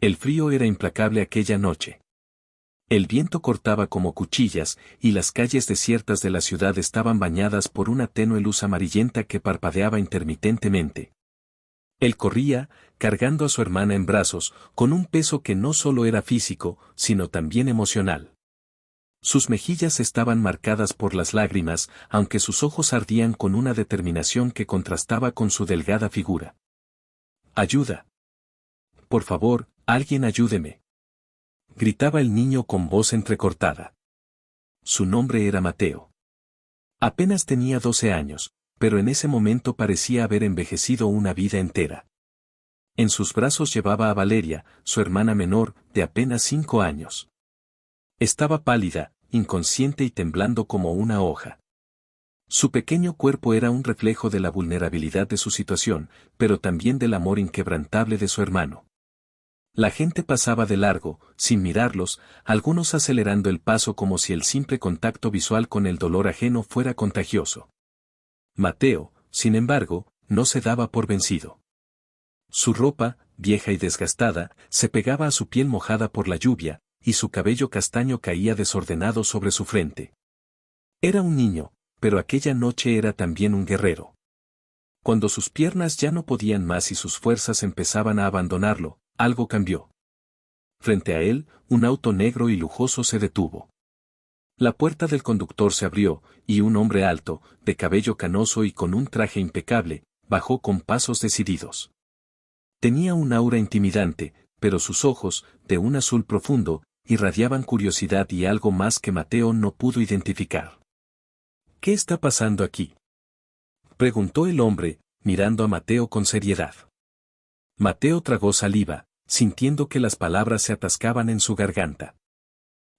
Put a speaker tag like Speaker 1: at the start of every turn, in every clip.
Speaker 1: El frío era implacable aquella noche. El viento cortaba como cuchillas, y las calles desiertas de la ciudad estaban bañadas por una tenue luz amarillenta que parpadeaba intermitentemente. Él corría, cargando a su hermana en brazos, con un peso que no solo era físico, sino también emocional. Sus mejillas estaban marcadas por las lágrimas, aunque sus ojos ardían con una determinación que contrastaba con su delgada figura. ¡Ayuda! Por favor, alguien ayúdeme. Gritaba el niño con voz entrecortada. Su nombre era Mateo. Apenas tenía 12 años, pero en ese momento parecía haber envejecido una vida entera. En sus brazos llevaba a Valeria, su hermana menor, de apenas 5 años. Estaba pálida, inconsciente y temblando como una hoja. Su pequeño cuerpo era un reflejo de la vulnerabilidad de su situación, pero también del amor inquebrantable de su hermano. La gente pasaba de largo, sin mirarlos, algunos acelerando el paso como si el simple contacto visual con el dolor ajeno fuera contagioso. Mateo, sin embargo, no se daba por vencido. Su ropa, vieja y desgastada, se pegaba a su piel mojada por la lluvia, y su cabello castaño caía desordenado sobre su frente. Era un niño, pero aquella noche era también un guerrero. Cuando sus piernas ya no podían más y sus fuerzas empezaban a abandonarlo, algo cambió. Frente a él, un auto negro y lujoso se detuvo. La puerta del conductor se abrió, y un hombre alto, de cabello canoso y con un traje impecable, bajó con pasos decididos. Tenía un aura intimidante, pero sus ojos, de un azul profundo, irradiaban curiosidad y algo más que Mateo no pudo identificar. ¿Qué está pasando aquí?, preguntó el hombre, mirando a Mateo con seriedad. Mateo tragó saliva, sintiendo que las palabras se atascaban en su garganta.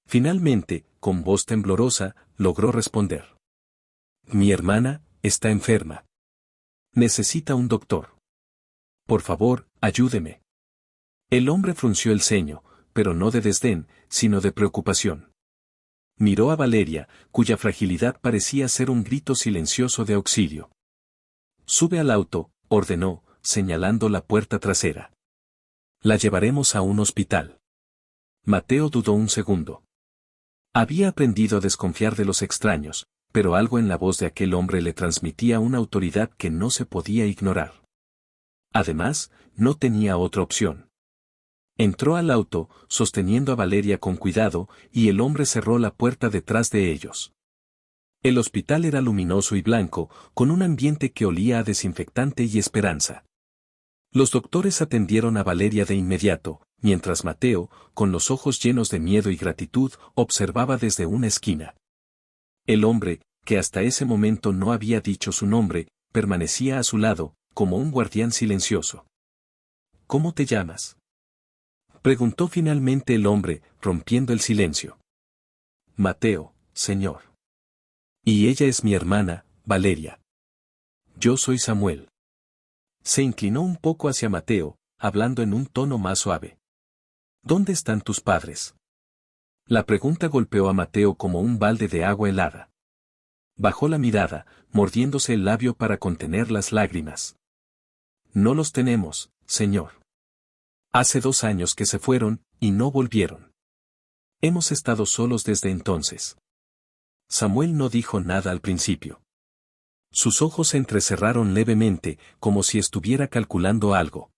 Speaker 1: Finalmente, con voz temblorosa, logró responder. Mi hermana está enferma. Necesita un doctor. Por favor, ayúdeme. El hombre frunció el ceño, pero no de desdén, sino de preocupación. Miró a Valeria, cuya fragilidad parecía ser un grito silencioso de auxilio. Sube al auto, ordenó, señalando la puerta trasera. La llevaremos a un hospital. Mateo dudó un segundo. Había aprendido a desconfiar de los extraños, pero algo en la voz de aquel hombre le transmitía una autoridad que no se podía ignorar. Además, no tenía otra opción. Entró al auto, sosteniendo a Valeria con cuidado, y el hombre cerró la puerta detrás de ellos. El hospital era luminoso y blanco, con un ambiente que olía a desinfectante y esperanza. Los doctores atendieron a Valeria de inmediato, mientras Mateo, con los ojos llenos de miedo y gratitud, observaba desde una esquina. El hombre, que hasta ese momento no había dicho su nombre, permanecía a su lado, como un guardián silencioso. ¿Cómo te llamas?, preguntó finalmente el hombre, rompiendo el silencio. Mateo, señor. Y ella es mi hermana, Valeria. Yo soy Samuel. Se inclinó un poco hacia Mateo, hablando en un tono más suave. ¿Dónde están tus padres? La pregunta golpeó a Mateo como un balde de agua helada. Bajó la mirada, mordiéndose el labio para contener las lágrimas. No los tenemos, señor. Hace 2 años que se fueron, y no volvieron. Hemos estado solos desde entonces. Samuel no dijo nada al principio. Sus ojos se entrecerraron levemente, como si estuviera calculando algo.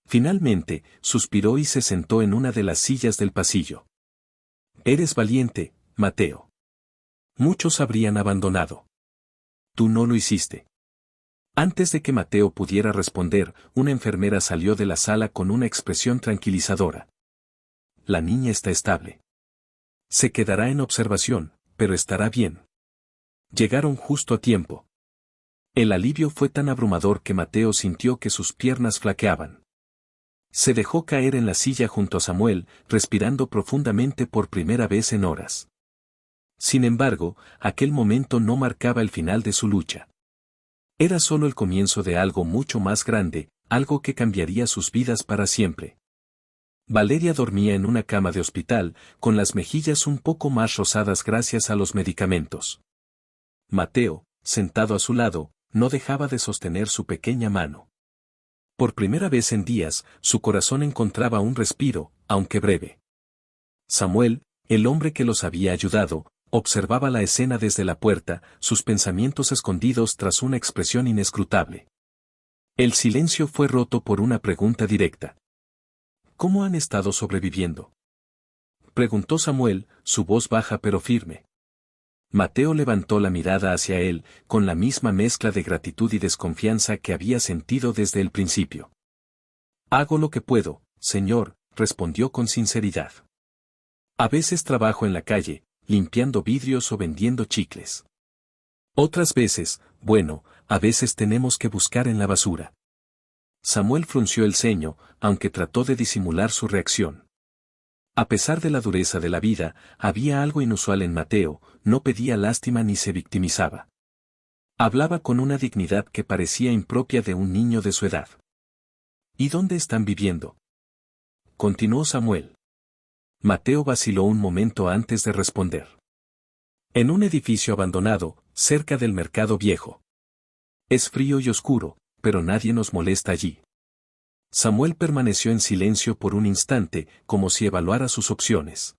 Speaker 1: Finalmente, suspiró y se sentó en una de las sillas del pasillo. Eres valiente, Mateo. Muchos habrían abandonado. Tú no lo hiciste. Antes de que Mateo pudiera responder, una enfermera salió de la sala con una expresión tranquilizadora. La niña está estable. Se quedará en observación, pero estará bien. Llegaron justo a tiempo. El alivio fue tan abrumador que Mateo sintió que sus piernas flaqueaban. Se dejó caer en la silla junto a Samuel, respirando profundamente por primera vez en horas. Sin embargo, aquel momento no marcaba el final de su lucha. Era solo el comienzo de algo mucho más grande, algo que cambiaría sus vidas para siempre. Valeria dormía en una cama de hospital, con las mejillas un poco más rosadas gracias a los medicamentos. Mateo, sentado a su lado, no dejaba de sostener su pequeña mano. Por primera vez en días, su corazón encontraba un respiro, aunque breve. Samuel, el hombre que los había ayudado, observaba la escena desde la puerta, sus pensamientos escondidos tras una expresión inescrutable. El silencio fue roto por una pregunta directa. ¿Cómo han estado sobreviviendo?, preguntó Samuel, su voz baja pero firme. Mateo levantó la mirada hacia él, con la misma mezcla de gratitud y desconfianza que había sentido desde el principio. Hago lo que puedo, señor, respondió con sinceridad. A veces trabajo en la calle, limpiando vidrios o vendiendo chicles. Otras veces, bueno, a veces tenemos que buscar en la basura. Samuel frunció el ceño, aunque trató de disimular su reacción. A pesar de la dureza de la vida, había algo inusual en Mateo, no pedía lástima ni se victimizaba. Hablaba con una dignidad que parecía impropia de un niño de su edad. ¿Y dónde están viviendo?, continuó Samuel. Mateo vaciló un momento antes de responder. En un edificio abandonado, cerca del mercado viejo. Es frío y oscuro, pero nadie nos molesta allí. Samuel permaneció en silencio por un instante, como si evaluara sus opciones.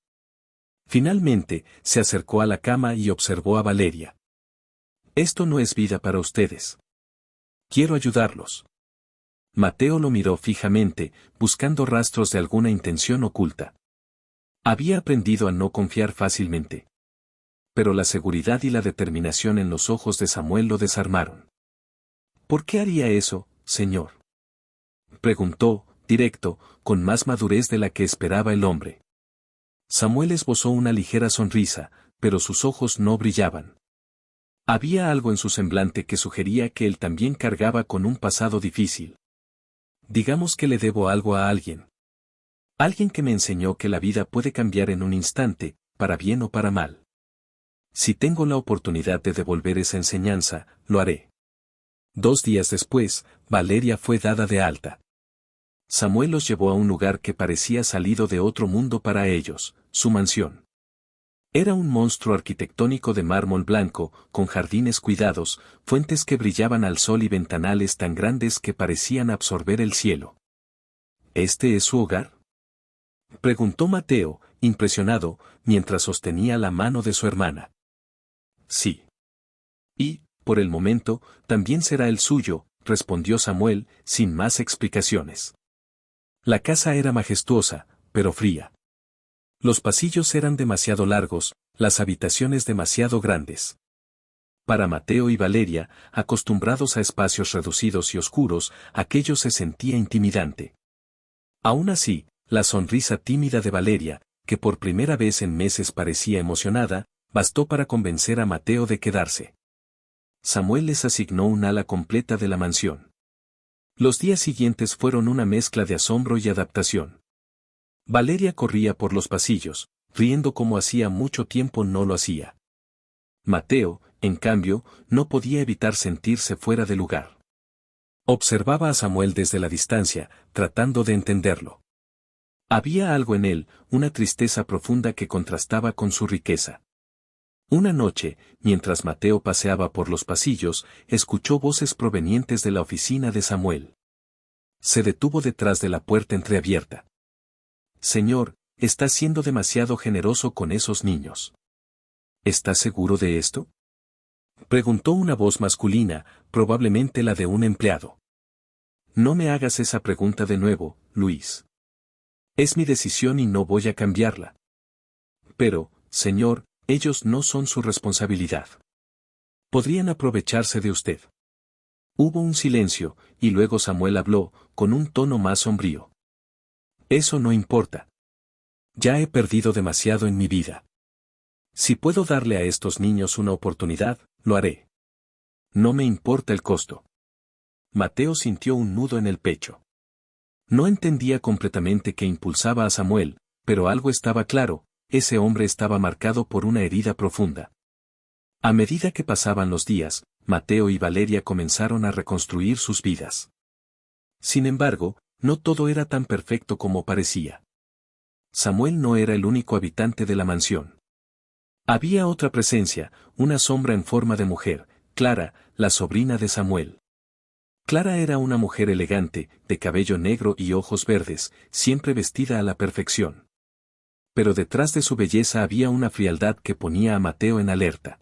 Speaker 1: Finalmente, se acercó a la cama y observó a Valeria. Esto no es vida para ustedes. Quiero ayudarlos. Mateo lo miró fijamente, buscando rastros de alguna intención oculta. Había aprendido a no confiar fácilmente. Pero la seguridad y la determinación en los ojos de Samuel lo desarmaron. ¿Por qué haría eso, señor?, preguntó, directo, con más madurez de la que esperaba el hombre. Samuel esbozó una ligera sonrisa, pero sus ojos no brillaban. Había algo en su semblante que sugería que él también cargaba con un pasado difícil. Digamos que le debo algo a alguien. Alguien que me enseñó que la vida puede cambiar en un instante, para bien o para mal. Si tengo la oportunidad de devolver esa enseñanza, lo haré. 2 días después, Valeria fue dada de alta. Samuel los llevó a un lugar que parecía salido de otro mundo para ellos, su mansión. Era un monstruo arquitectónico de mármol blanco, con jardines cuidados, fuentes que brillaban al sol y ventanales tan grandes que parecían absorber el cielo. ¿Este es su hogar?, preguntó Mateo, impresionado, mientras sostenía la mano de su hermana. Sí. Y, por el momento, también será el suyo, respondió Samuel, sin más explicaciones. La casa era majestuosa, pero fría. Los pasillos eran demasiado largos, las habitaciones demasiado grandes. Para Mateo y Valeria, acostumbrados a espacios reducidos y oscuros, aquello se sentía intimidante. Aún así, la sonrisa tímida de Valeria, que por primera vez en meses parecía emocionada, bastó para convencer a Mateo de quedarse. Samuel les asignó un ala completa de la mansión. Los días siguientes fueron una mezcla de asombro y adaptación. Valeria corría por los pasillos, riendo como hacía mucho tiempo no lo hacía. Mateo, en cambio, no podía evitar sentirse fuera de lugar. Observaba a Samuel desde la distancia, tratando de entenderlo. Había algo en él, una tristeza profunda que contrastaba con su riqueza. Una noche, mientras Mateo paseaba por los pasillos, escuchó voces provenientes de la oficina de Samuel. Se detuvo detrás de la puerta entreabierta. Señor, está siendo demasiado generoso con esos niños. ¿Estás seguro de esto?, preguntó una voz masculina, probablemente la de un empleado. No me hagas esa pregunta de nuevo, Luis. Es mi decisión y no voy a cambiarla. Pero, señor, ellos no son su responsabilidad. Podrían aprovecharse de usted. Hubo un silencio, y luego Samuel habló, con un tono más sombrío. Eso no importa. Ya he perdido demasiado en mi vida. Si puedo darle a estos niños una oportunidad, lo haré. No me importa el costo. Mateo sintió un nudo en el pecho. No entendía completamente qué impulsaba a Samuel, pero algo estaba claro, ese hombre estaba marcado por una herida profunda. A medida que pasaban los días, Mateo y Valeria comenzaron a reconstruir sus vidas. Sin embargo, no todo era tan perfecto como parecía. Samuel no era el único habitante de la mansión. Había otra presencia, una sombra en forma de mujer, Clara, la sobrina de Samuel. Clara era una mujer elegante, de cabello negro y ojos verdes, siempre vestida a la perfección. Pero detrás de su belleza había una frialdad que ponía a Mateo en alerta.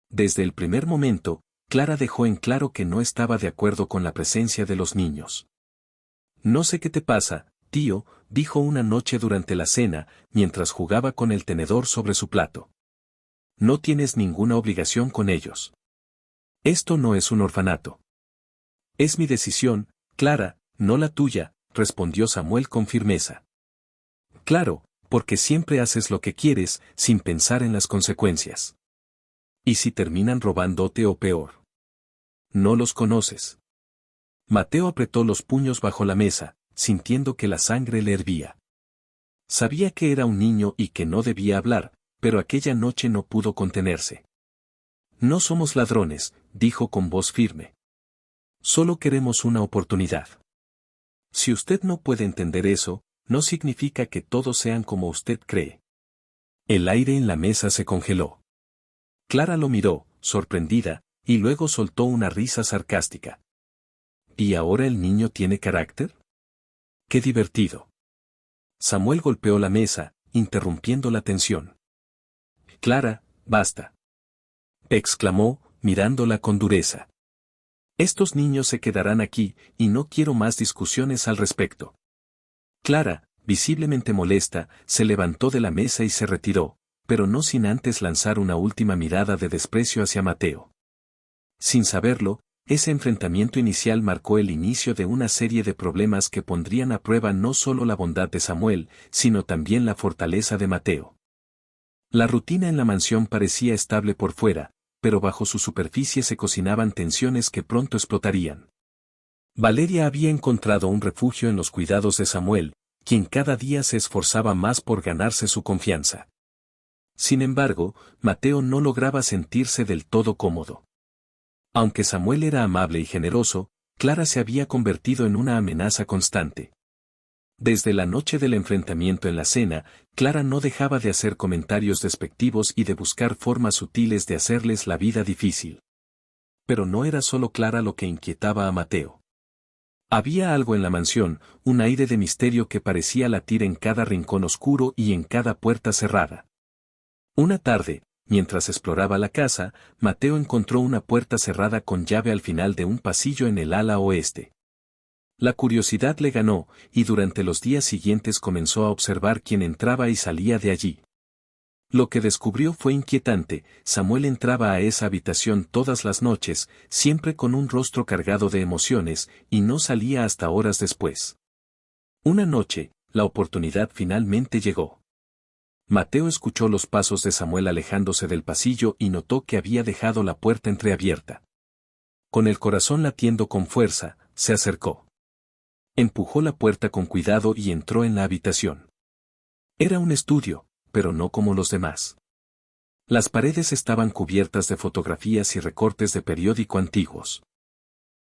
Speaker 1: Desde el primer momento, Clara dejó en claro que no estaba de acuerdo con la presencia de los niños. «No sé qué te pasa, tío», dijo una noche durante la cena, mientras jugaba con el tenedor sobre su plato. «No tienes ninguna obligación con ellos. Esto no es un orfanato». «Es mi decisión, Clara, no la tuya», respondió Samuel con firmeza. «Claro, porque siempre haces lo que quieres, sin pensar en las consecuencias. ¿Y si terminan robándote o peor? No los conoces». Mateo apretó los puños bajo la mesa, sintiendo que la sangre le hervía. Sabía que era un niño y que no debía hablar, pero aquella noche no pudo contenerse. «No somos ladrones», dijo con voz firme. «Solo queremos una oportunidad. Si usted no puede entender eso, no significa que todos sean como usted cree». El aire en la mesa se congeló. Clara lo miró, sorprendida, y luego soltó una risa sarcástica. ¿Y ahora el niño tiene carácter? ¡Qué divertido! Samuel golpeó la mesa, interrumpiendo la tensión. «Clara, basta», exclamó, mirándola con dureza. «Estos niños se quedarán aquí, y no quiero más discusiones al respecto». Clara, visiblemente molesta, se levantó de la mesa y se retiró, pero no sin antes lanzar una última mirada de desprecio hacia Mateo. Sin saberlo, ese enfrentamiento inicial marcó el inicio de una serie de problemas que pondrían a prueba no solo la bondad de Samuel, sino también la fortaleza de Mateo. La rutina en la mansión parecía estable por fuera, pero bajo su superficie se cocinaban tensiones que pronto explotarían. Valeria había encontrado un refugio en los cuidados de Samuel, quien cada día se esforzaba más por ganarse su confianza. Sin embargo, Mateo no lograba sentirse del todo cómodo. Aunque Samuel era amable y generoso, Clara se había convertido en una amenaza constante. Desde la noche del enfrentamiento en la cena, Clara no dejaba de hacer comentarios despectivos y de buscar formas sutiles de hacerles la vida difícil. Pero no era solo Clara lo que inquietaba a Mateo. Había algo en la mansión, un aire de misterio que parecía latir en cada rincón oscuro y en cada puerta cerrada. Una tarde, mientras exploraba la casa, Mateo encontró una puerta cerrada con llave al final de un pasillo en el ala oeste. La curiosidad le ganó, y durante los días siguientes comenzó a observar quién entraba y salía de allí. Lo que descubrió fue inquietante. Samuel entraba a esa habitación todas las noches, siempre con un rostro cargado de emociones, y no salía hasta horas después. Una noche, la oportunidad finalmente llegó. Mateo escuchó los pasos de Samuel alejándose del pasillo y notó que había dejado la puerta entreabierta. Con el corazón latiendo con fuerza, se acercó. Empujó la puerta con cuidado y entró en la habitación. Era un estudio, pero no como los demás. Las paredes estaban cubiertas de fotografías y recortes de periódico antiguos.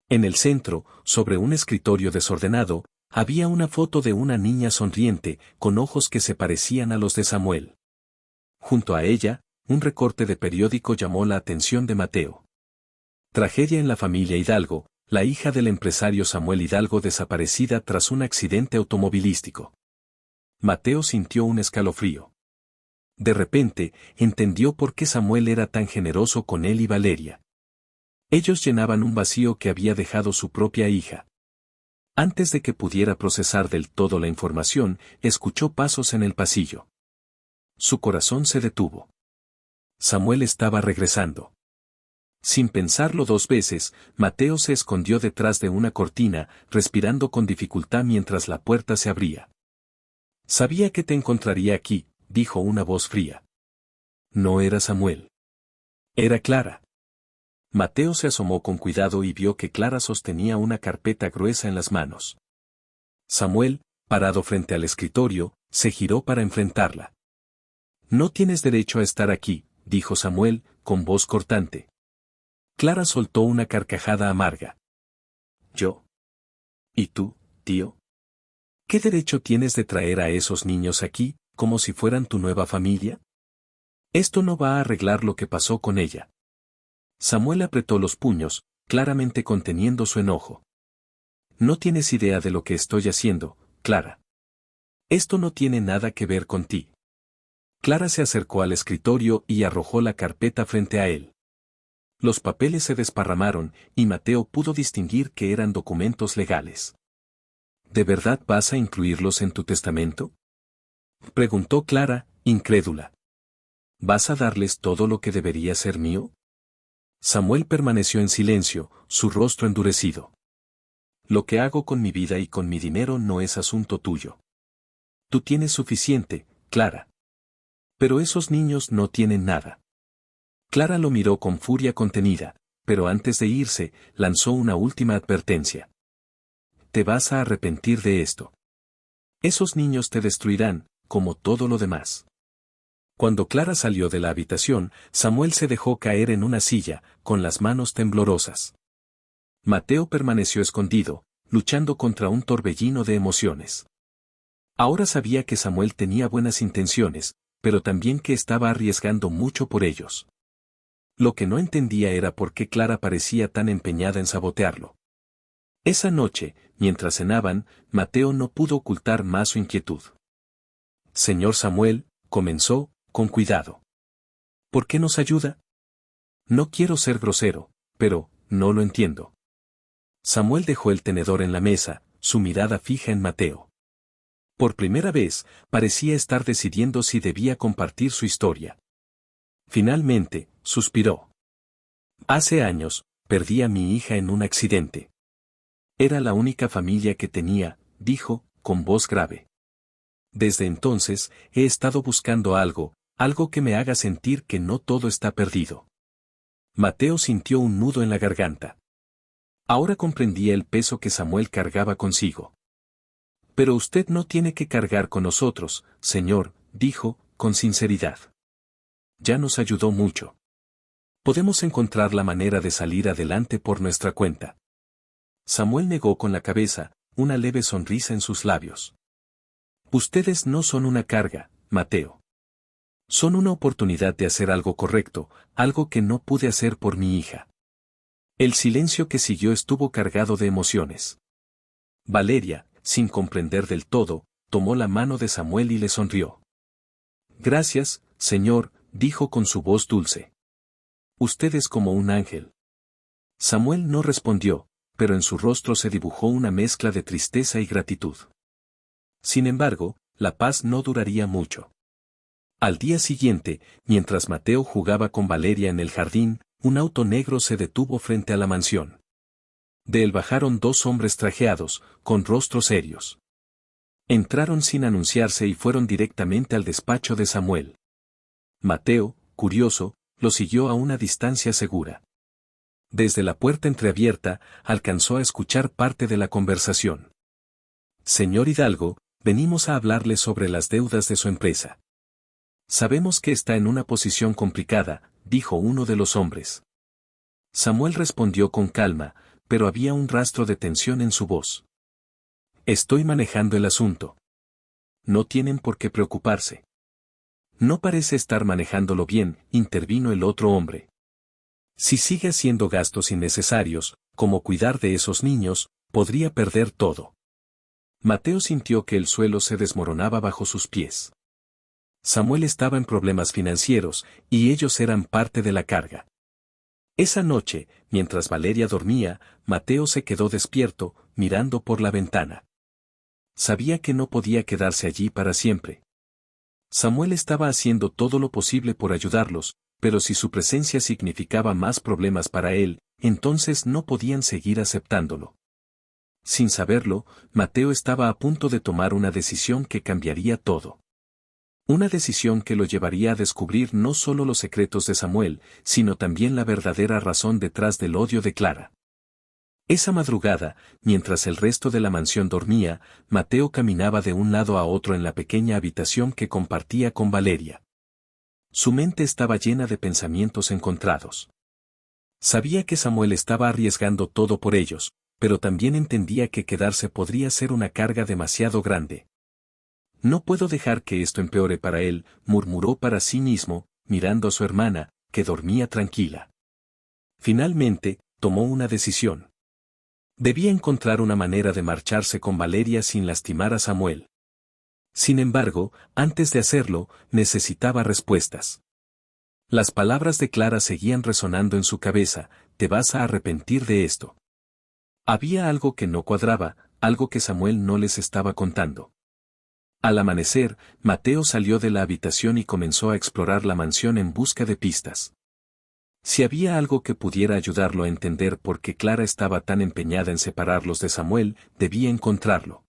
Speaker 1: En el centro, sobre un escritorio desordenado, había una foto de una niña sonriente, con ojos que se parecían a los de Samuel. Junto a ella, un recorte de periódico llamó la atención de Mateo. Tragedia en la familia Hidalgo, la hija del empresario Samuel Hidalgo desaparecida tras un accidente automovilístico. Mateo sintió un escalofrío. De repente, entendió por qué Samuel era tan generoso con él y Valeria. Ellos llenaban un vacío que había dejado su propia hija. Antes de que pudiera procesar del todo la información, escuchó pasos en el pasillo. Su corazón se detuvo. Samuel estaba regresando. Sin pensarlo dos veces, Mateo se escondió detrás de una cortina, respirando con dificultad mientras la puerta se abría. «Sabía que te encontraría aquí», dijo una voz fría. No era Samuel. Era Clara. Mateo se asomó con cuidado y vio que Clara sostenía una carpeta gruesa en las manos. Samuel, parado frente al escritorio, se giró para enfrentarla. «No tienes derecho a estar aquí», dijo Samuel, con voz cortante. Clara soltó una carcajada amarga. «¿Yo? ¿Y tú, tío? ¿Qué derecho tienes de traer a esos niños aquí, como si fueran tu nueva familia? Esto no va a arreglar lo que pasó con ella». Samuel apretó los puños, claramente conteniendo su enojo. No tienes idea de lo que estoy haciendo, Clara. Esto no tiene nada que ver con ti. Clara se acercó al escritorio y arrojó la carpeta frente a él. Los papeles se desparramaron y Mateo pudo distinguir que eran documentos legales. ¿De verdad vas a incluirlos en tu testamento?, preguntó Clara, incrédula. ¿Vas a darles todo lo que debería ser mío? Samuel permaneció en silencio, su rostro endurecido. Lo que hago con mi vida y con mi dinero no es asunto tuyo. Tú tienes suficiente, Clara. Pero esos niños no tienen nada. Clara lo miró con furia contenida, pero antes de irse, lanzó una última advertencia. Te vas a arrepentir de esto. Esos niños te destruirán, como todo lo demás. Cuando Clara salió de la habitación, Samuel se dejó caer en una silla, con las manos temblorosas. Mateo permaneció escondido, luchando contra un torbellino de emociones. Ahora sabía que Samuel tenía buenas intenciones, pero también que estaba arriesgando mucho por ellos. Lo que no entendía era por qué Clara parecía tan empeñada en sabotearlo. Esa noche, mientras cenaban, Mateo no pudo ocultar más su inquietud. Señor Samuel, comenzó, con cuidado. ¿Por qué nos ayuda? No quiero ser grosero, pero, no lo entiendo. Samuel dejó el tenedor en la mesa, su mirada fija en Mateo. Por primera vez, parecía estar decidiendo si debía compartir su historia. Finalmente, suspiró. Hace años, perdí a mi hija en un accidente. Era la única familia que tenía, dijo, con voz grave. Desde entonces, he estado buscando algo que me haga sentir que no todo está perdido. Mateo sintió un nudo en la garganta. Ahora comprendía el peso que Samuel cargaba consigo. Pero usted no tiene que cargar con nosotros, señor, dijo, con sinceridad. Ya nos ayudó mucho. Podemos encontrar la manera de salir adelante por nuestra cuenta. Samuel negó con la cabeza, una leve sonrisa en sus labios. Ustedes no son una carga, Mateo. Son una oportunidad de hacer algo correcto, algo que no pude hacer por mi hija. El silencio que siguió estuvo cargado de emociones. Valeria, sin comprender del todo, tomó la mano de Samuel y le sonrió. Gracias, señor, dijo con su voz dulce. Usted es como un ángel. Samuel no respondió, pero en su rostro se dibujó una mezcla de tristeza y gratitud. Sin embargo, la paz no duraría mucho. Al día siguiente, mientras Mateo jugaba con Valeria en el jardín, un auto negro se detuvo frente a la mansión. De él bajaron dos hombres trajeados, con rostros serios. Entraron sin anunciarse y fueron directamente al despacho de Samuel. Mateo, curioso, lo siguió a una distancia segura. Desde la puerta entreabierta, alcanzó a escuchar parte de la conversación. Señor Hidalgo, venimos a hablarle sobre las deudas de su empresa. Sabemos que está en una posición complicada, dijo uno de los hombres. Samuel respondió con calma, pero había un rastro de tensión en su voz. Estoy manejando el asunto. No tienen por qué preocuparse. No parece estar manejándolo bien, intervino el otro hombre. Si sigue haciendo gastos innecesarios, como cuidar de esos niños, podría perder todo. Mateo sintió que el suelo se desmoronaba bajo sus pies. Samuel estaba en problemas financieros, y ellos eran parte de la carga. Esa noche, mientras Valeria dormía, Mateo se quedó despierto, mirando por la ventana. Sabía que no podía quedarse allí para siempre. Samuel estaba haciendo todo lo posible por ayudarlos, pero si su presencia significaba más problemas para él, entonces no podían seguir aceptándolo. Sin saberlo, Mateo estaba a punto de tomar una decisión que cambiaría todo. Una decisión que lo llevaría a descubrir no solo los secretos de Samuel, sino también la verdadera razón detrás del odio de Clara. Esa madrugada, mientras el resto de la mansión dormía, Mateo caminaba de un lado a otro en la pequeña habitación que compartía con Valeria. Su mente estaba llena de pensamientos encontrados. Sabía que Samuel estaba arriesgando todo por ellos, pero también entendía que quedarse podría ser una carga demasiado grande. No puedo dejar que esto empeore para él, murmuró para sí mismo, mirando a su hermana, que dormía tranquila. Finalmente, tomó una decisión. Debía encontrar una manera de marcharse con Valeria sin lastimar a Samuel. Sin embargo, antes de hacerlo, necesitaba respuestas. Las palabras de Clara seguían resonando en su cabeza: te vas a arrepentir de esto. Había algo que no cuadraba, algo que Samuel no les estaba contando. Al amanecer, Mateo salió de la habitación y comenzó a explorar la mansión en busca de pistas. Si había algo que pudiera ayudarlo a entender por qué Clara estaba tan empeñada en separarlos de Samuel, debía encontrarlo.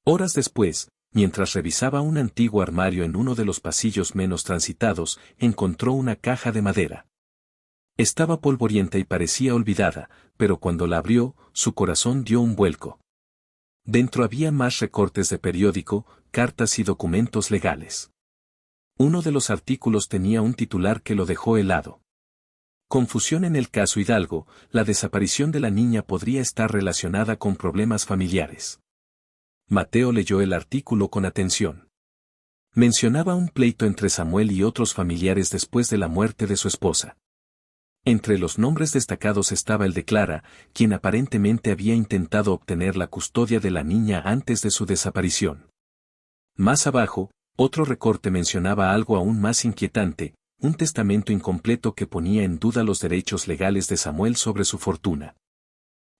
Speaker 1: Horas después, mientras revisaba un antiguo armario en uno de los pasillos menos transitados, encontró una caja de madera. Estaba polvorienta y parecía olvidada, pero cuando la abrió, su corazón dio un vuelco. Dentro había más recortes de periódico, cartas y documentos legales. Uno de los artículos tenía un titular que lo dejó helado. Confusión en el caso Hidalgo: la desaparición de la niña podría estar relacionada con problemas familiares. Mateo leyó el artículo con atención. Mencionaba un pleito entre Samuel y otros familiares después de la muerte de su esposa. Entre los nombres destacados estaba el de Clara, quien aparentemente había intentado obtener la custodia de la niña antes de su desaparición. Más abajo, otro recorte mencionaba algo aún más inquietante: un testamento incompleto que ponía en duda los derechos legales de Samuel sobre su fortuna.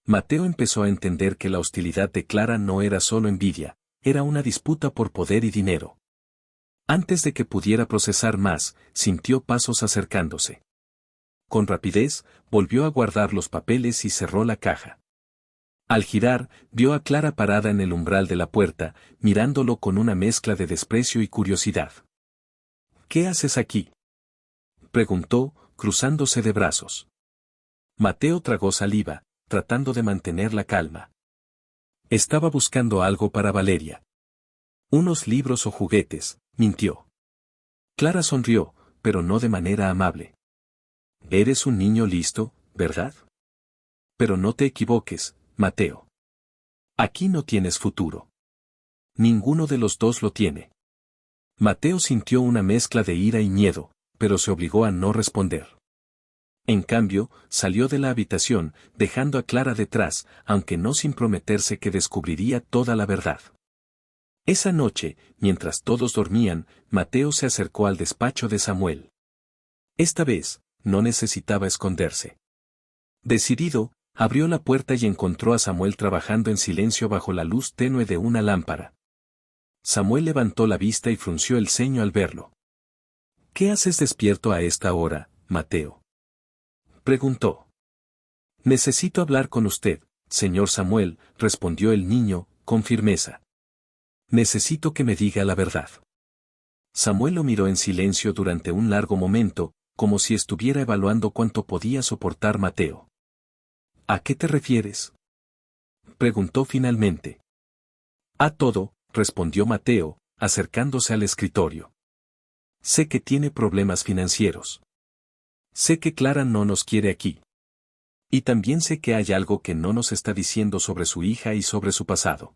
Speaker 1: Mateo empezó a entender que la hostilidad de Clara no era solo envidia, era una disputa por poder y dinero. Antes de que pudiera procesar más, sintió pasos acercándose. Con rapidez, volvió a guardar los papeles y cerró la caja. Al girar, vio a Clara parada en el umbral de la puerta, mirándolo con una mezcla de desprecio y curiosidad. ¿Qué haces aquí?, preguntó, cruzándose de brazos. Mateo tragó saliva, tratando de mantener la calma. Estaba buscando algo para Valeria. Unos libros o juguetes, mintió. Clara sonrió, pero no de manera amable. Eres un niño listo, ¿verdad? Pero no te equivoques, Mateo. Aquí no tienes futuro. Ninguno de los dos lo tiene. Mateo sintió una mezcla de ira y miedo, pero se obligó a no responder. En cambio, salió de la habitación, dejando a Clara detrás, aunque no sin prometerse que descubriría toda la verdad. Esa noche, mientras todos dormían, Mateo se acercó al despacho de Samuel. Esta vez, no necesitaba esconderse. Decidido, abrió la puerta y encontró a Samuel trabajando en silencio bajo la luz tenue de una lámpara. Samuel levantó la vista y frunció el ceño al verlo. ¿Qué haces despierto a esta hora, Mateo?, preguntó. Necesito hablar con usted, señor Samuel, respondió el niño, con firmeza. Necesito que me diga la verdad. Samuel lo miró en silencio durante un largo momento, como si estuviera evaluando cuánto podía soportar Mateo. ¿A qué te refieres?, preguntó finalmente. A todo, respondió Mateo, acercándose al escritorio. Sé que tiene problemas financieros. Sé que Clara no nos quiere aquí. Y también sé que hay algo que no nos está diciendo sobre su hija y sobre su pasado.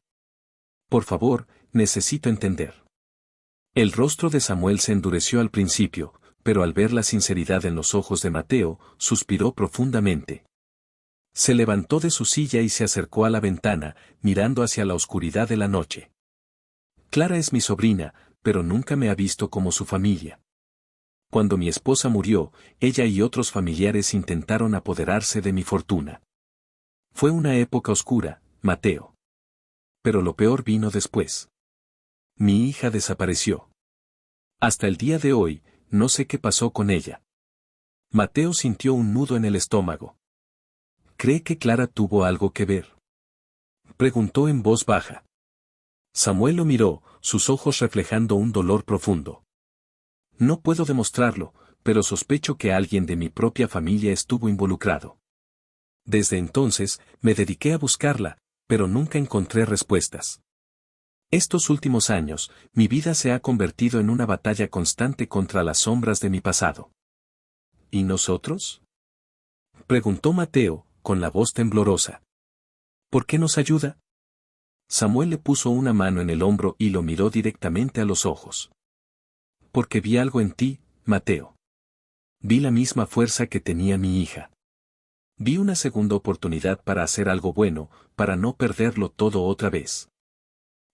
Speaker 1: Por favor, necesito entender. El rostro de Samuel se endureció al principio, pero al ver la sinceridad en los ojos de Mateo, suspiró profundamente. Se levantó de su silla y se acercó a la ventana, mirando hacia la oscuridad de la noche. Clara es mi sobrina, pero nunca me ha visto como su familia. Cuando mi esposa murió, ella y otros familiares intentaron apoderarse de mi fortuna. Fue una época oscura, Mateo. Pero lo peor vino después. Mi hija desapareció. Hasta el día de hoy, no sé qué pasó con ella. Mateo sintió un nudo en el estómago. ¿Cree que Clara tuvo algo que ver?, preguntó en voz baja. Samuel lo miró, sus ojos reflejando un dolor profundo. No puedo demostrarlo, pero sospecho que alguien de mi propia familia estuvo involucrado. Desde entonces, me dediqué a buscarla, pero nunca encontré respuestas. Estos últimos años, mi vida se ha convertido en una batalla constante contra las sombras de mi pasado. ¿Y nosotros?, preguntó Mateo, con la voz temblorosa. ¿Por qué nos ayuda? Samuel le puso una mano en el hombro y lo miró directamente a los ojos. Porque vi algo en ti, Mateo. Vi la misma fuerza que tenía mi hija. Vi una segunda oportunidad para hacer algo bueno, para no perderlo todo otra vez.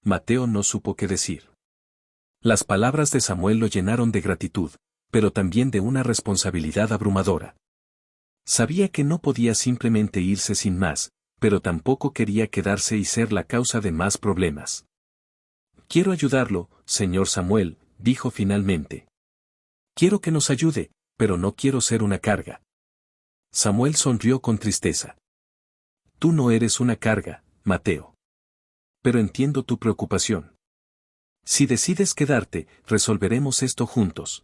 Speaker 1: Mateo no supo qué decir. Las palabras de Samuel lo llenaron de gratitud, pero también de una responsabilidad abrumadora. Sabía que no podía simplemente irse sin más, pero tampoco quería quedarse y ser la causa de más problemas. Quiero ayudarlo, señor Samuel, dijo finalmente. Quiero que nos ayude, pero no quiero ser una carga. Samuel sonrió con tristeza. Tú no eres una carga, Mateo. Pero entiendo tu preocupación. Si decides quedarte, resolveremos esto juntos.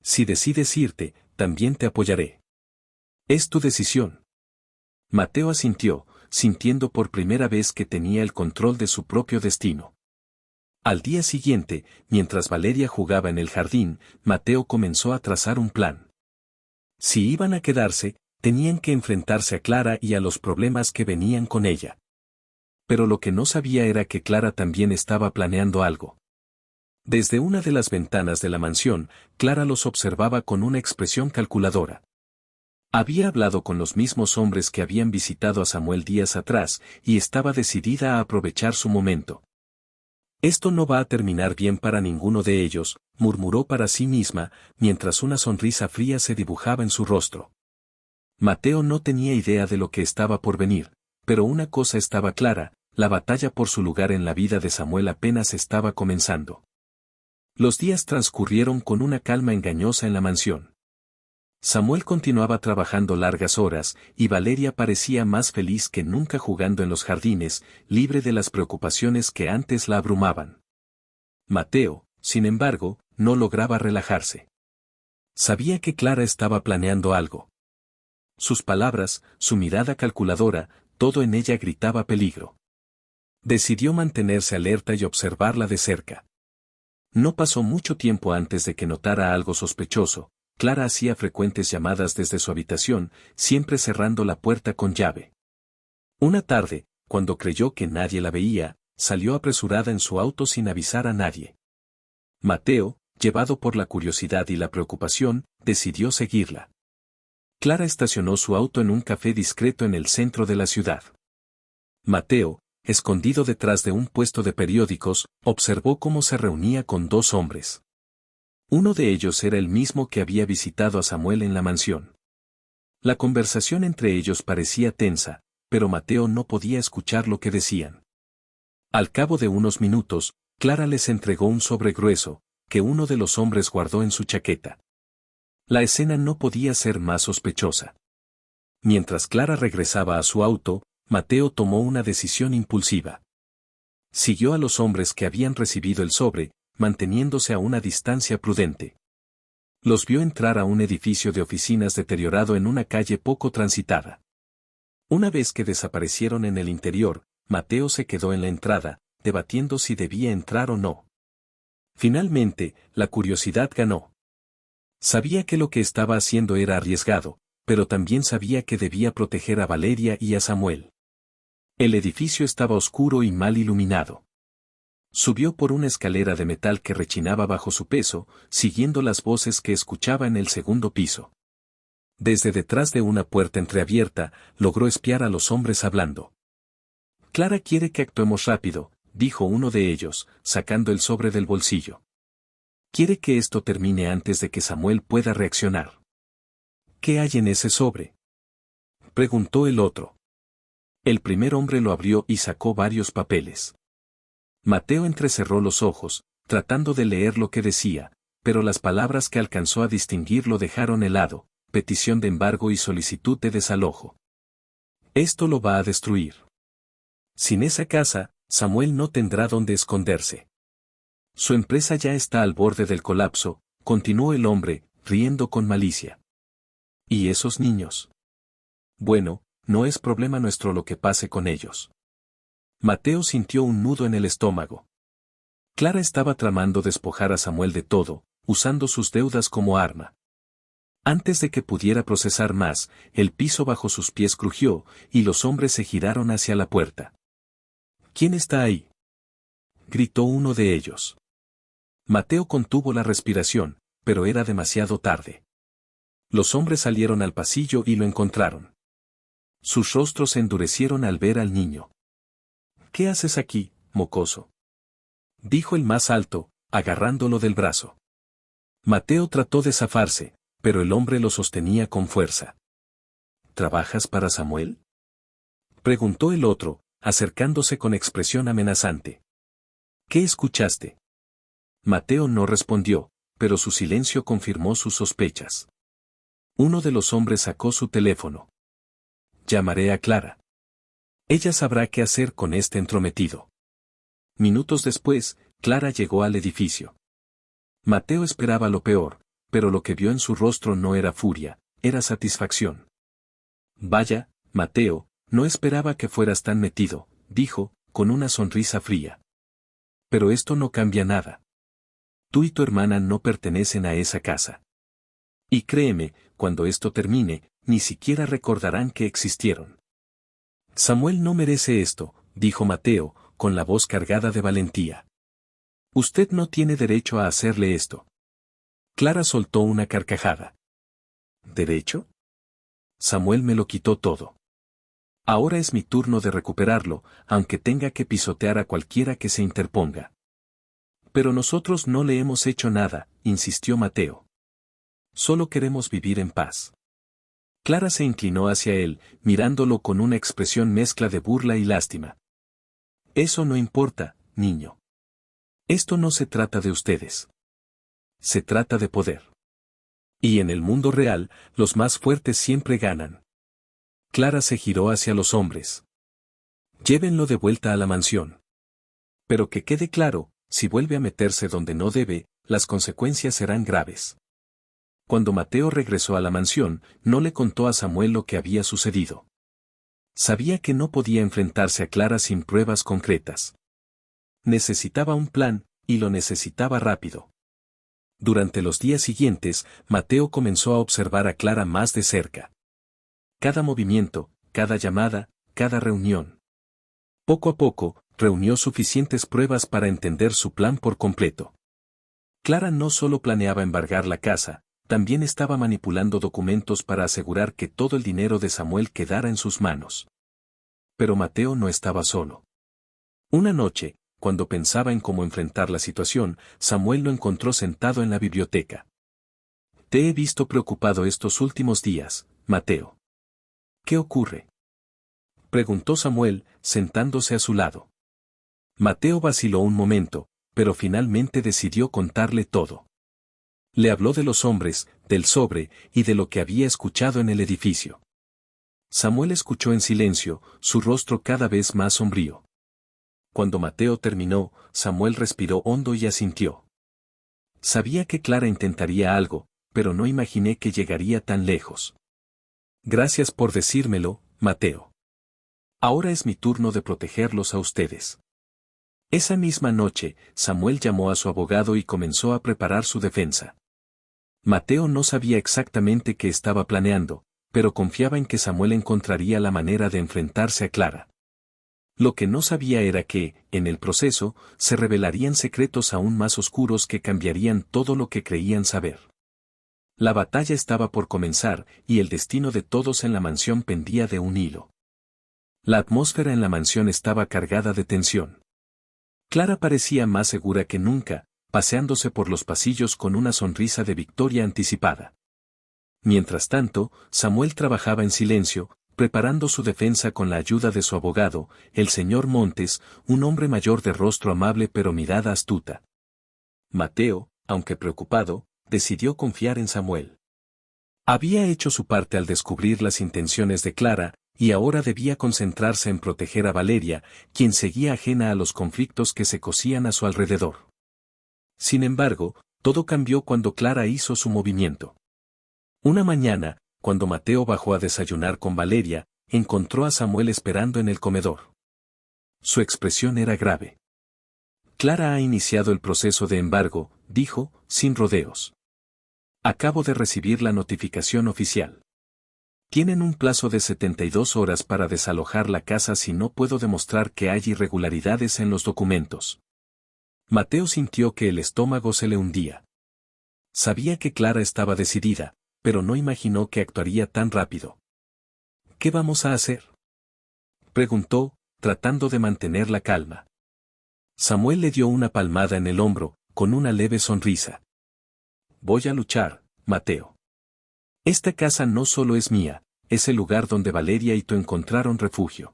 Speaker 1: Si decides irte, también te apoyaré. Es tu decisión. Mateo asintió, sintiendo por primera vez que tenía el control de su propio destino. Al día siguiente, mientras Valeria jugaba en el jardín, Mateo comenzó a trazar un plan. Si iban a quedarse, tenían que enfrentarse a Clara y a los problemas que venían con ella. Pero lo que no sabía era que Clara también estaba planeando algo. Desde una de las ventanas de la mansión, Clara los observaba con una expresión calculadora. Había hablado con los mismos hombres que habían visitado a Samuel días atrás, y estaba decidida a aprovechar su momento. Esto no va a terminar bien para ninguno de ellos, murmuró para sí misma, mientras una sonrisa fría se dibujaba en su rostro. Mateo no tenía idea de lo que estaba por venir, pero una cosa estaba clara, la batalla por su lugar en la vida de Samuel apenas estaba comenzando. Los días transcurrieron con una calma engañosa en la mansión. Samuel continuaba trabajando largas horas, y Valeria parecía más feliz que nunca jugando en los jardines, libre de las preocupaciones que antes la abrumaban. Mateo, sin embargo, no lograba relajarse. Sabía que Clara estaba planeando algo. Sus palabras, su mirada calculadora, todo en ella gritaba peligro. Decidió mantenerse alerta y observarla de cerca. No pasó mucho tiempo antes de que notara algo sospechoso. Clara hacía frecuentes llamadas desde su habitación, siempre cerrando la puerta con llave. Una tarde, cuando creyó que nadie la veía, salió apresurada en su auto sin avisar a nadie. Mateo, llevado por la curiosidad y la preocupación, decidió seguirla. Clara estacionó su auto en un café discreto en el centro de la ciudad. Mateo, escondido detrás de un puesto de periódicos, observó cómo se reunía con dos hombres. Uno de ellos era el mismo que había visitado a Samuel en la mansión. La conversación entre ellos parecía tensa, pero Mateo no podía escuchar lo que decían. Al cabo de unos minutos, Clara les entregó un sobre grueso, que uno de los hombres guardó en su chaqueta. La escena no podía ser más sospechosa. Mientras Clara regresaba a su auto, Mateo tomó una decisión impulsiva. Siguió a los hombres que habían recibido el sobre, manteniéndose a una distancia prudente. Los vio entrar a un edificio de oficinas deteriorado en una calle poco transitada. Una vez que desaparecieron en el interior, Mateo se quedó en la entrada, debatiendo si debía entrar o no. Finalmente, la curiosidad ganó. Sabía que lo que estaba haciendo era arriesgado, pero también sabía que debía proteger a Valeria y a Samuel. El edificio estaba oscuro y mal iluminado. Subió por una escalera de metal que rechinaba bajo su peso, siguiendo las voces que escuchaba en el segundo piso. Desde detrás de una puerta entreabierta, logró espiar a los hombres hablando. Clara quiere que actuemos rápido, dijo uno de ellos, sacando el sobre del bolsillo. Quiere que esto termine antes de que Samuel pueda reaccionar. ¿Qué hay en ese sobre?, preguntó el otro. El primer hombre lo abrió y sacó varios papeles. Mateo entrecerró los ojos, tratando de leer lo que decía, pero las palabras que alcanzó a distinguir lo dejaron helado: petición de embargo y solicitud de desalojo. Esto lo va a destruir. Sin esa casa, Samuel no tendrá dónde esconderse. Su empresa ya está al borde del colapso, continuó el hombre, riendo con malicia. ¿Y esos niños? Bueno, no es problema nuestro lo que pase con ellos. Mateo sintió un nudo en el estómago. Clara estaba tramando despojar a Samuel de todo, usando sus deudas como arma. Antes de que pudiera procesar más, el piso bajo sus pies crujió, y los hombres se giraron hacia la puerta. ¿Quién está ahí?, gritó uno de ellos. Mateo contuvo la respiración, pero era demasiado tarde. Los hombres salieron al pasillo y lo encontraron. Sus rostros se endurecieron al ver al niño. ¿Qué haces aquí, mocoso?, dijo el más alto, agarrándolo del brazo. Mateo trató de zafarse, pero el hombre lo sostenía con fuerza. ¿Trabajas para Samuel?, preguntó el otro, acercándose con expresión amenazante. ¿Qué escuchaste? Mateo no respondió, pero su silencio confirmó sus sospechas. Uno de los hombres sacó su teléfono. Llamaré a Clara. Ella sabrá qué hacer con este entrometido. Minutos después, Clara llegó al edificio. Mateo esperaba lo peor, pero lo que vio en su rostro no era furia, era satisfacción. Vaya, Mateo, no esperaba que fueras tan metido, dijo, con una sonrisa fría. Pero esto no cambia nada. Tú y tu hermana no pertenecen a esa casa. Y créeme, cuando esto termine, ni siquiera recordarán que existieron. Samuel no merece esto, dijo Mateo, con la voz cargada de valentía. Usted no tiene derecho a hacerle esto. Clara soltó una carcajada. ¿Derecho? Samuel me lo quitó todo. Ahora es mi turno de recuperarlo, aunque tenga que pisotear a cualquiera que se interponga. Pero nosotros no le hemos hecho nada, insistió Mateo. Solo queremos vivir en paz. Clara se inclinó hacia él, mirándolo con una expresión mezcla de burla y lástima. Eso no importa, niño. Esto no se trata de ustedes. Se trata de poder. Y en el mundo real, los más fuertes siempre ganan. Clara se giró hacia los hombres. Llévenlo de vuelta a la mansión. Pero que quede claro, si vuelve a meterse donde no debe, las consecuencias serán graves. Cuando Mateo regresó a la mansión, no le contó a Samuel lo que había sucedido. Sabía que no podía enfrentarse a Clara sin pruebas concretas. Necesitaba un plan, y lo necesitaba rápido. Durante los días siguientes, Mateo comenzó a observar a Clara más de cerca. Cada movimiento, cada llamada, cada reunión. Poco a poco, reunió suficientes pruebas para entender su plan por completo. Clara no solo planeaba embargar la casa, también estaba manipulando documentos para asegurar que todo el dinero de Samuel quedara en sus manos. Pero Mateo no estaba solo. Una noche, cuando pensaba en cómo enfrentar la situación, Samuel lo encontró sentado en la biblioteca. Te he visto preocupado estos últimos días, Mateo. ¿Qué ocurre?, preguntó Samuel, sentándose a su lado. Mateo vaciló un momento, pero finalmente decidió contarle todo. Le habló de los hombres, del sobre, y de lo que había escuchado en el edificio. Samuel escuchó en silencio, su rostro cada vez más sombrío. Cuando Mateo terminó, Samuel respiró hondo y asintió. Sabía que Clara intentaría algo, pero no imaginé que llegaría tan lejos. Gracias por decírmelo, Mateo. Ahora es mi turno de protegerlos a ustedes. Esa misma noche, Samuel llamó a su abogado y comenzó a preparar su defensa. Mateo no sabía exactamente qué estaba planeando, pero confiaba en que Samuel encontraría la manera de enfrentarse a Clara. Lo que no sabía era que, en el proceso, se revelarían secretos aún más oscuros que cambiarían todo lo que creían saber. La batalla estaba por comenzar, y el destino de todos en la mansión pendía de un hilo. La atmósfera en la mansión estaba cargada de tensión. Clara parecía más segura que nunca, paseándose por los pasillos con una sonrisa de victoria anticipada. Mientras tanto, Samuel trabajaba en silencio, preparando su defensa con la ayuda de su abogado, el señor Montes, un hombre mayor de rostro amable pero mirada astuta. Mateo, aunque preocupado, decidió confiar en Samuel. Había hecho su parte al descubrir las intenciones de Clara, y ahora debía concentrarse en proteger a Valeria, quien seguía ajena a los conflictos que se cosían a su alrededor. Sin embargo, todo cambió cuando Clara hizo su movimiento. Una mañana, cuando Mateo bajó a desayunar con Valeria, encontró a Samuel esperando en el comedor. Su expresión era grave. Clara ha iniciado el proceso de embargo, dijo, sin rodeos. Acabo de recibir la notificación oficial. Tienen un plazo de 72 horas para desalojar la casa si no puedo demostrar que hay irregularidades en los documentos. Mateo sintió que el estómago se le hundía. Sabía que Clara estaba decidida, pero no imaginó que actuaría tan rápido. ¿Qué vamos a hacer?, preguntó, tratando de mantener la calma. Samuel le dio una palmada en el hombro, con una leve sonrisa. Voy a luchar, Mateo. Esta casa no solo es mía, es el lugar donde Valeria y tú encontraron refugio.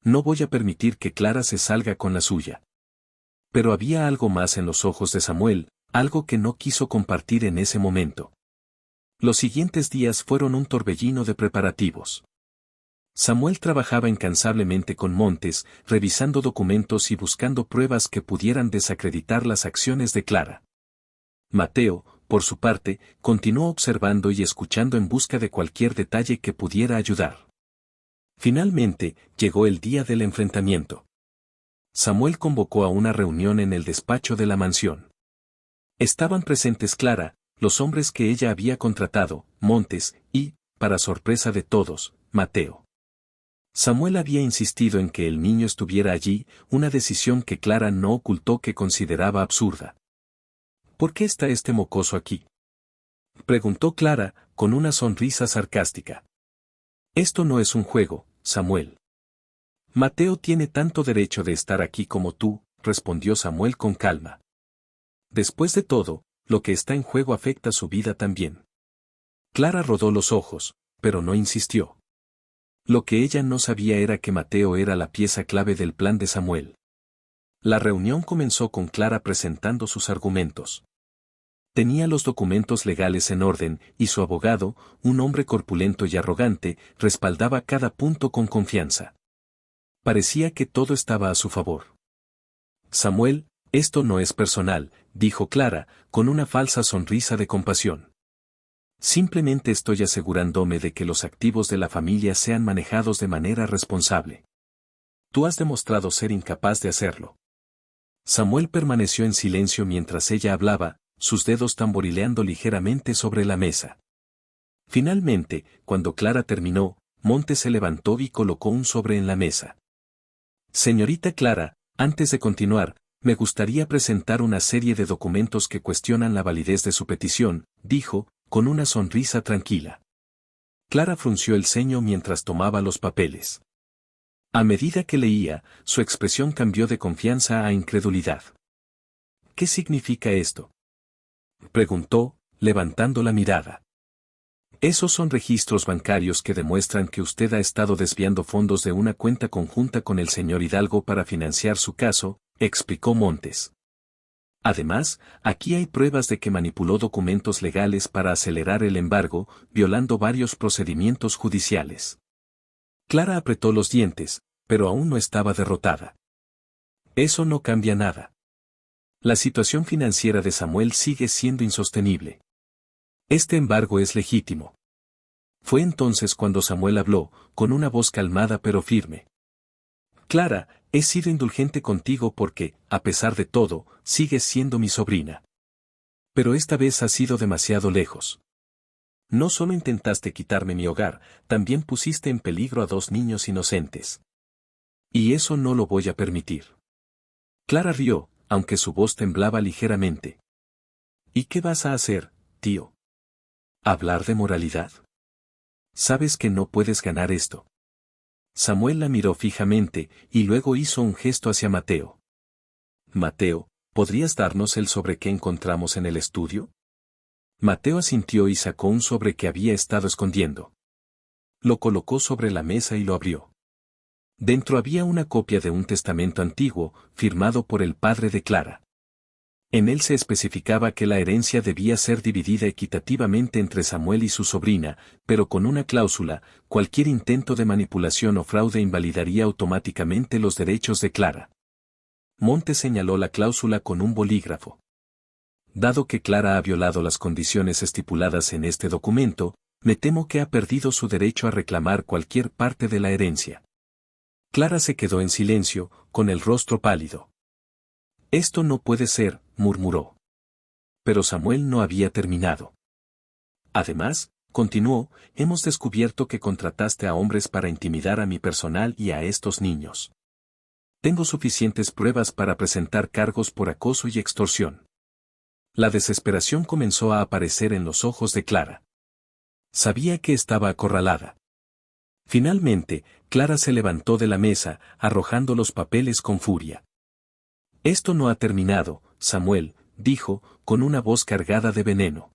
Speaker 1: No voy a permitir que Clara se salga con la suya. Pero había algo más en los ojos de Samuel, algo que no quiso compartir en ese momento. Los siguientes días fueron un torbellino de preparativos. Samuel trabajaba incansablemente con Montes, revisando documentos y buscando pruebas que pudieran desacreditar las acciones de Clara. Mateo, por su parte, continuó observando y escuchando en busca de cualquier detalle que pudiera ayudar. Finalmente, llegó el día del enfrentamiento. Samuel convocó a una reunión en el despacho de la mansión. Estaban presentes Clara, los hombres que ella había contratado, Montes, y, para sorpresa de todos, Mateo. Samuel había insistido en que el niño estuviera allí, una decisión que Clara no ocultó que consideraba absurda. ¿Por qué está este mocoso aquí?, preguntó Clara, con una sonrisa sarcástica. Esto no es un juego, Samuel. Mateo tiene tanto derecho de estar aquí como tú, respondió Samuel con calma. Después de todo, lo que está en juego afecta su vida también. Clara rodó los ojos, pero no insistió. Lo que ella no sabía era que Mateo era la pieza clave del plan de Samuel. La reunión comenzó con Clara presentando sus argumentos. Tenía los documentos legales en orden, y su abogado, un hombre corpulento y arrogante, respaldaba cada punto con confianza. Parecía que todo estaba a su favor. Samuel, esto no es personal, dijo Clara, con una falsa sonrisa de compasión. Simplemente estoy asegurándome de que los activos de la familia sean manejados de manera responsable. Tú has demostrado ser incapaz de hacerlo. Samuel permaneció en silencio mientras ella hablaba, sus dedos tamborileando ligeramente sobre la mesa. Finalmente, cuando Clara terminó, Montes se levantó y colocó un sobre en la mesa. Señorita Clara, antes de continuar, me gustaría presentar una serie de documentos que cuestionan la validez de su petición, dijo, con una sonrisa tranquila. Clara frunció el ceño mientras tomaba los papeles. A medida que leía, su expresión cambió de confianza a incredulidad. ¿Qué significa esto?, preguntó, levantando la mirada. Esos son registros bancarios que demuestran que usted ha estado desviando fondos de una cuenta conjunta con el señor Hidalgo para financiar su caso, explicó Montes. Además, aquí hay pruebas de que manipuló documentos legales para acelerar el embargo, violando varios procedimientos judiciales. Clara apretó los dientes, pero aún no estaba derrotada. Eso no cambia nada. La situación financiera de Samuel sigue siendo insostenible. Este embargo es legítimo. Fue entonces cuando Samuel habló, con una voz calmada pero firme. Clara, he sido indulgente contigo porque, a pesar de todo, sigues siendo mi sobrina. Pero esta vez has ido demasiado lejos. No solo intentaste quitarme mi hogar, también pusiste en peligro a 2 niños inocentes. Y eso no lo voy a permitir. Clara rió, aunque su voz temblaba ligeramente. ¿Y qué vas a hacer, tío? ¿Hablar de moralidad? Sabes que no puedes ganar esto. Samuel la miró fijamente, y luego hizo un gesto hacia Mateo. Mateo, ¿podrías darnos el sobre que encontramos en el estudio? Mateo asintió y sacó un sobre que había estado escondiendo. Lo colocó sobre la mesa y lo abrió. Dentro había una copia de un testamento antiguo, firmado por el padre de Clara. En él se especificaba que la herencia debía ser dividida equitativamente entre Samuel y su sobrina, pero con una cláusula: cualquier intento de manipulación o fraude invalidaría automáticamente los derechos de Clara. Montes señaló la cláusula con un bolígrafo. Dado que Clara ha violado las condiciones estipuladas en este documento, me temo que ha perdido su derecho a reclamar cualquier parte de la herencia. Clara se quedó en silencio, con el rostro pálido. Esto no puede ser, murmuró. Pero Samuel no había terminado. Además, continuó, hemos descubierto que contrataste a hombres para intimidar a mi personal y a estos niños. Tengo suficientes pruebas para presentar cargos por acoso y extorsión. La desesperación comenzó a aparecer en los ojos de Clara. Sabía que estaba acorralada. Finalmente, Clara se levantó de la mesa, arrojando los papeles con furia. Esto no ha terminado, Samuel, dijo, con una voz cargada de veneno.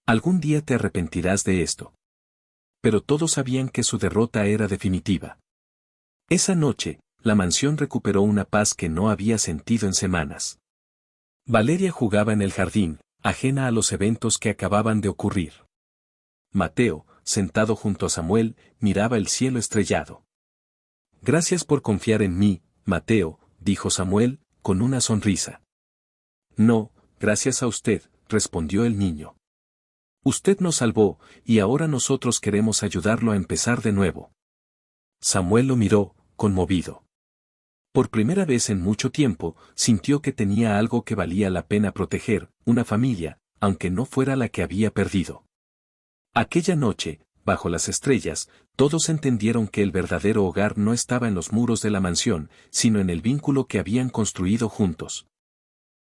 Speaker 1: Algún día te arrepentirás de esto. Pero todos sabían que su derrota era definitiva. Esa noche, la mansión recuperó una paz que no había sentido en semanas. Valeria jugaba en el jardín, ajena a los eventos que acababan de ocurrir. Mateo, sentado junto a Samuel, miraba el cielo estrellado. Gracias por confiar en mí, Mateo, dijo Samuel, con una sonrisa. No, gracias a usted, respondió el niño. Usted nos salvó, y ahora nosotros queremos ayudarlo a empezar de nuevo. Samuel lo miró, conmovido. Por primera vez en mucho tiempo, sintió que tenía algo que valía la pena proteger, una familia, aunque no fuera la que había perdido. Aquella noche, bajo las estrellas, todos entendieron que el verdadero hogar no estaba en los muros de la mansión, sino en el vínculo que habían construido juntos.